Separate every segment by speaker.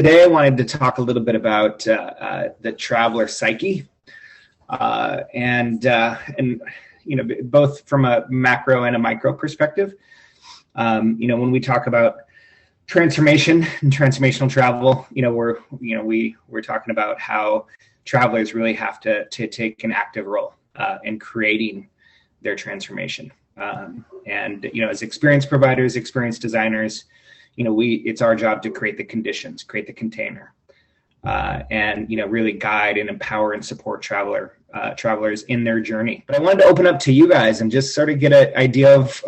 Speaker 1: today I wanted to talk a little bit about the traveler psyche, and both from a macro and a micro perspective. When we talk about transformation and transformational travel, we're talking about how travelers really have to take an active role in creating their transformation. As experience providers, experience designers, it's our job to create the conditions, create the container, and really guide and empower and support travelers in their journey. But I wanted to open up to you guys and just sort of get an idea of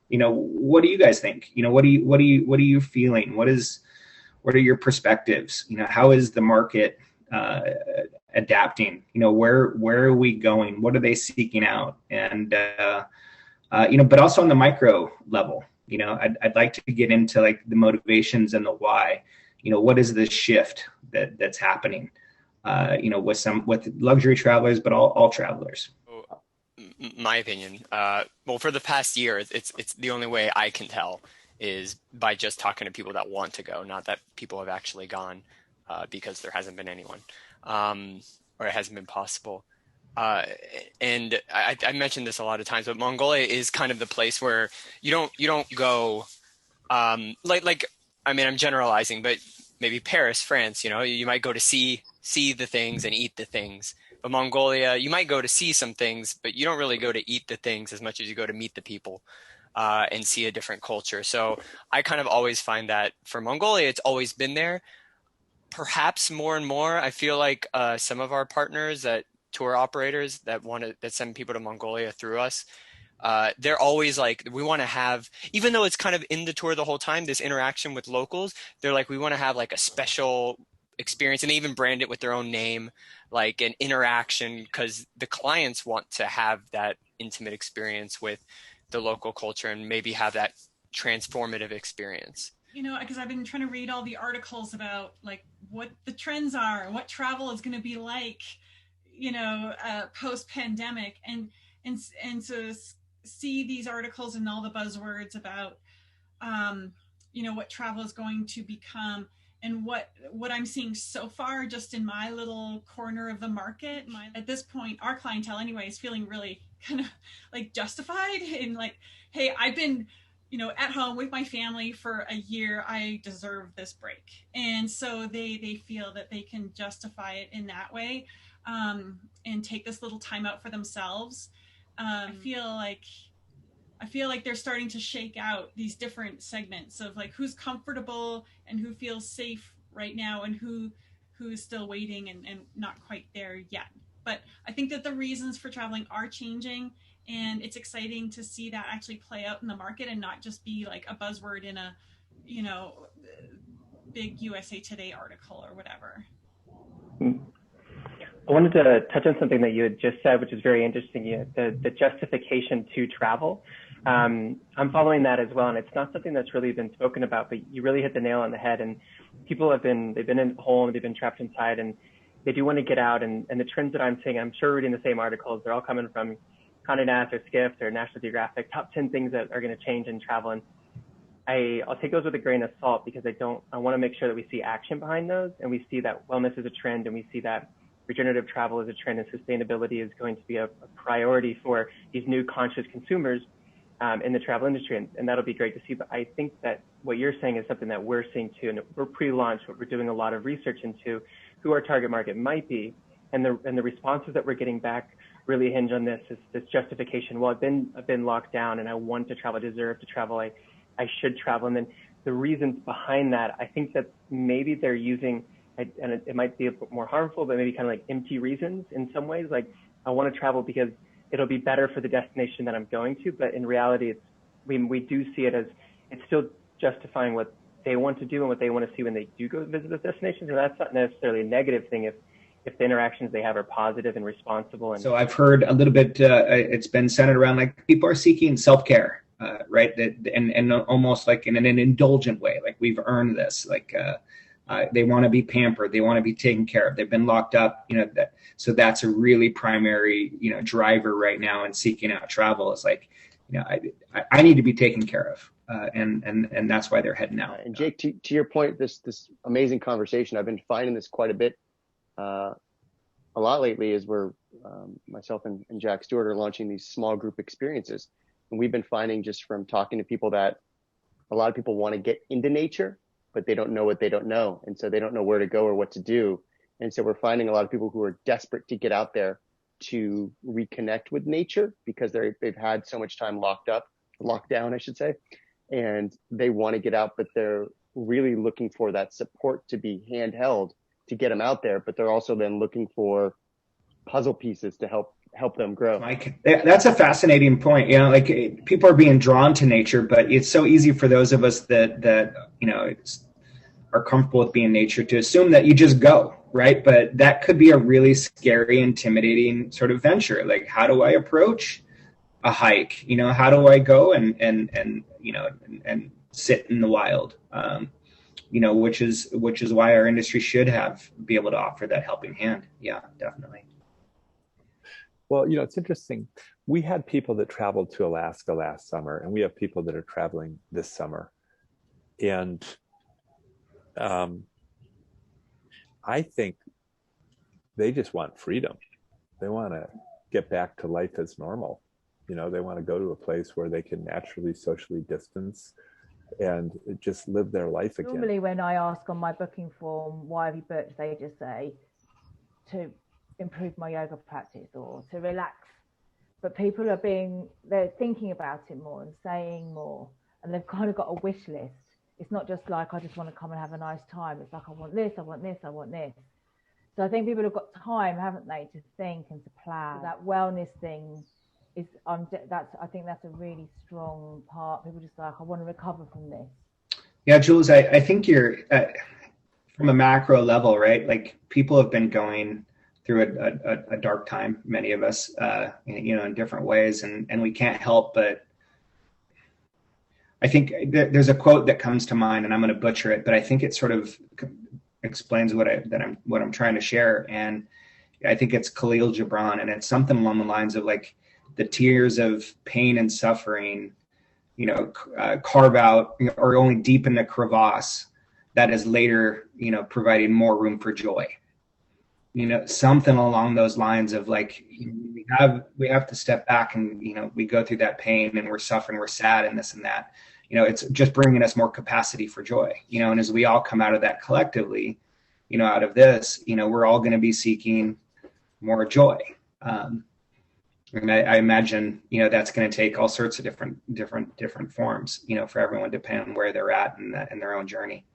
Speaker 1: what do you guys think? What are you feeling? What are your perspectives? How is the market adapting? Where are we going? What are they seeking out? And but also on the micro level, I'd like to get into like the motivations and the why. What is the shift that's happening? With luxury travelers, but all travelers.
Speaker 2: My opinion, well, for the past year, it's the only way I can tell is by just talking to people that want to go, not that people have actually gone, because there hasn't been anyone, or it hasn't been possible. And I mentioned this a lot of times, but Mongolia is kind of the place where you don't go, I'm generalizing, but maybe Paris, France, you might go to see the things and eat the things. But Mongolia, you might go to see some things, but you don't really go to eat the things as much as you go to meet the people and see a different culture. So I kind of always find that for Mongolia, it's always been there. Perhaps more and more, I feel like some of our partners, that tour operators that send people to Mongolia through us, they're always like, we want to have, even though it's kind of in the tour the whole time, this interaction with locals, they're like, we want to have like a special experience, and they even brand it with their own name, like an interaction, because the clients want to have that intimate experience with the local culture and maybe have that transformative experience.
Speaker 3: Because I've been trying to read all the articles about like what the trends are, what travel is going to be like, post-pandemic, and to see these articles and all the buzzwords about, what travel is going to become. And what I'm seeing so far, just in my little corner of the market, at this point, our clientele anyway is feeling really kind of like justified in like, hey, I've been, at home with my family for a year. I deserve this break. And so they feel that they can justify it in that way, and take this little time out for themselves. I feel like they're starting to shake out these different segments of like who's comfortable and who feels safe right now, and who is still waiting and not quite there yet. But I think that the reasons for traveling are changing, and it's exciting to see that actually play out in the market and not just be like a buzzword in a, big USA Today article or whatever.
Speaker 4: I wanted to touch on something that you had just said, which is very interesting, the justification to travel. I'm following that as well, and it's not something that's really been spoken about, but you really hit the nail on the head. And people they've been in home, they've been trapped inside, and they do want to get out. And the trends that I'm seeing, I'm sure reading the same articles, they're all coming from Condé Nast or Skift or National Geographic, top 10 things that are going to change in travel. And I'll take those with a grain of salt, because I want to make sure that we see action behind those, and we see that wellness is a trend, and we see that regenerative travel is a trend, and sustainability is going to be a priority for these new conscious consumers in the travel industry, and that'll be great to see. But I think that what you're saying is something that we're seeing too, and we're pre-launch, what we're doing a lot of research into who our target market might be, and the responses that we're getting back really hinge on this justification. Well, I've been locked down, and I want to travel, I deserve to travel, I should travel. And then the reasons behind that, I think that maybe they're using, and it might be a bit more harmful, but maybe kind of like empty reasons in some ways. Like, I want to travel because it'll be better for the destination that I'm going to. But in reality, we do see it as it's still justifying what they want to do and what they want to see when they do go visit those destinations. And that's not necessarily a negative thing if the interactions they have are positive and responsible. And
Speaker 1: so I've heard a little bit, it's been centered around like people are seeking self-care, right? And almost like in an indulgent way, like we've earned this, like they want to be pampered, they want to be taken care of, they've been locked up, so that's a really primary, driver right now in seeking out travel is like, I need to be taken care of. and that's why they're heading out.
Speaker 5: And Jake, to your point, this amazing conversation, I've been finding this quite a bit, a lot lately, is where myself and Jack Stewart are launching these small group experiences. And we've been finding just from talking to people that a lot of people want to get into nature, but they don't know what they don't know. And so they don't know where to go or what to do. And so we're finding a lot of people who are desperate to get out there to reconnect with nature because they've had so much time locked down, I should say. And they want to get out, but they're really looking for that support to be handheld to get them out there. But they're also then looking for puzzle pieces to help them grow.
Speaker 1: Mike, that's a fascinating point. You know, like people are being drawn to nature, but it's so easy for those of us that you know are comfortable with being in nature to assume that you just go, right? But that could be a really scary, intimidating sort of venture. Like, how do I approach a hike? You know, how do I go and you know and sit in the wild? You know, which is why our industry should be able to offer that helping hand. Yeah, definitely.
Speaker 6: Well, you know, it's interesting. We had people that traveled to Alaska last summer, and we have people that are traveling this summer. And I think they just want freedom. They want to get back to life as normal. You know, they want to go to a place where they can naturally socially distance and just live their life again.
Speaker 7: Normally when I ask on my booking form, why have you booked, they just say to improve my yoga practice or to relax. But people they're thinking about it more and saying more, and they've kind of got a wish list. It's not just like, I just want to come and have a nice time. It's like, I want this, I want this, I want this. So I think people have got time, haven't they, to think and to plan. So that wellness thing is, I think that's a really strong part. People just like, I want to recover from this.
Speaker 1: Yeah, Jules, I think you're from a macro level, right? Like people have been going through a dark time, many of us, you know, in different ways, and we can't help but. I think there's a quote that comes to mind, and I'm going to butcher it, but I think it sort of explains what I'm trying to share. And I think it's Khalil Gibran, and it's something along the lines of like the tears of pain and suffering, you know, carve out or only deepen the crevasse that is later, you know, providing more room for joy. You know, something along those lines of like, we have to step back and, you know, we go through that pain and we're suffering, we're sad and this and that, you know, it's just bringing us more capacity for joy, you know, and as we all come out of that collectively, you know, out of this, you know, we're all going to be seeking more joy. And I imagine, you know, that's going to take all sorts of different forms, you know, for everyone, depending on where they're at in their own journey.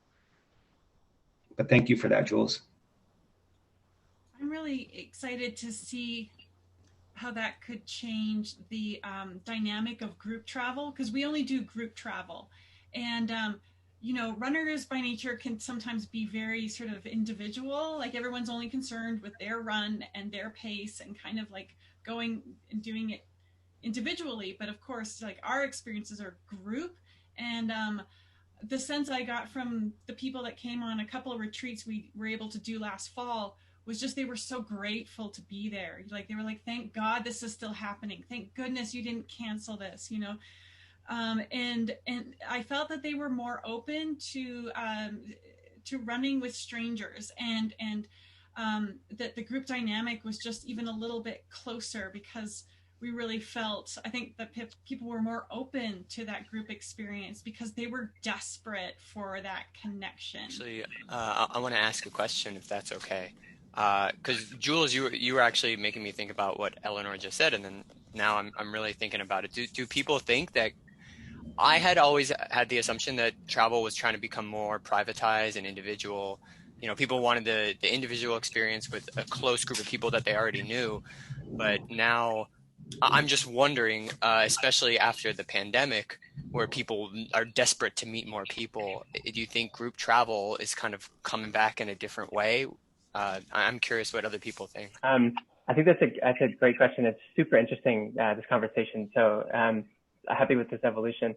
Speaker 1: But thank you for that, Jules.
Speaker 3: I'm really excited to see how that could change the dynamic of group travel, because we only do group travel. And, you know, runners by nature can sometimes be very sort of individual, like everyone's only concerned with their run and their pace and kind of like going and doing it individually. But of course, like our experiences are group. And the sense I got from the people that came on a couple of retreats we were able to do last fall was just they were so grateful to be there. Like they were like, thank God this is still happening. Thank goodness you didn't cancel this, you know. And I felt that they were more open to running with strangers, and that the group dynamic was just even a little bit closer, because we really felt, I think that people were more open to that group experience because they were desperate for that connection.
Speaker 2: Actually, I want to ask a question, if that's okay. Because Jules, you were actually making me think about what Eleanor just said, and then now I'm really thinking about it. Do people think that I had always had the assumption that travel was trying to become more privatized and individual? You know, people wanted the individual experience with a close group of people that they already knew, but now I'm just wondering, especially after the pandemic, where people are desperate to meet more people, do you think group travel is kind of coming back in a different way? I'm curious what other people think.
Speaker 4: I think that's a great question. It's super interesting, this conversation. So happy with this evolution.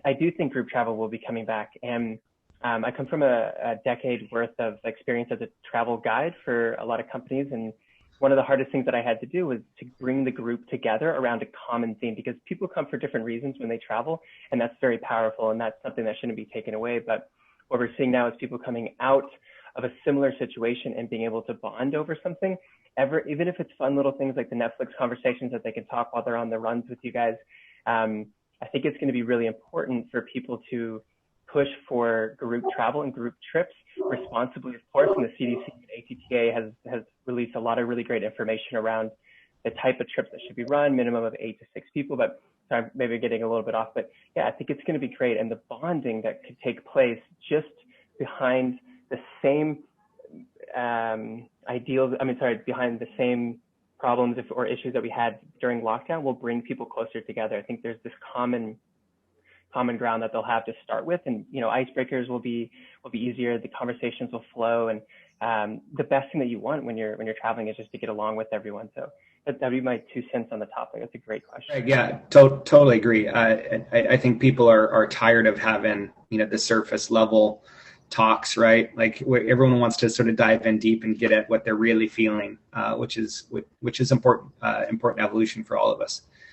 Speaker 4: I do think group travel will be coming back. And I come from a decade worth of experience as a travel guide for a lot of companies. And one of the hardest things that I had to do was to bring the group together around a common theme, because people come for different reasons when they travel, and that's very powerful, and that's something that shouldn't be taken away. But what we're seeing now is people coming out of a similar situation and being able to bond over something, even if it's fun little things like the Netflix conversations that they can talk while they're on the runs with you guys. I think it's going to be really important for people to push for group travel and group trips responsibly, of course, and the CDC and ATTA has released a lot of really great information around the type of trips that should be run, minimum of 8 to 6 people, but I'm maybe getting a little bit off, but yeah, I think it's going to be great. And the bonding that could take place just behind the same behind the same problems or issues that we had during lockdown will bring people closer together. I think there's this common ground that they'll have to start with, and icebreakers will be easier. The conversations will flow, and the best thing that you want when you're traveling is just to get along with everyone. So that'd be my 2 cents on the topic. That's a great question.
Speaker 1: Yeah, totally agree. I think people are tired of having the surface level talks, right? Like everyone wants to sort of dive in deep and get at what they're really feeling, which is important evolution for all of us.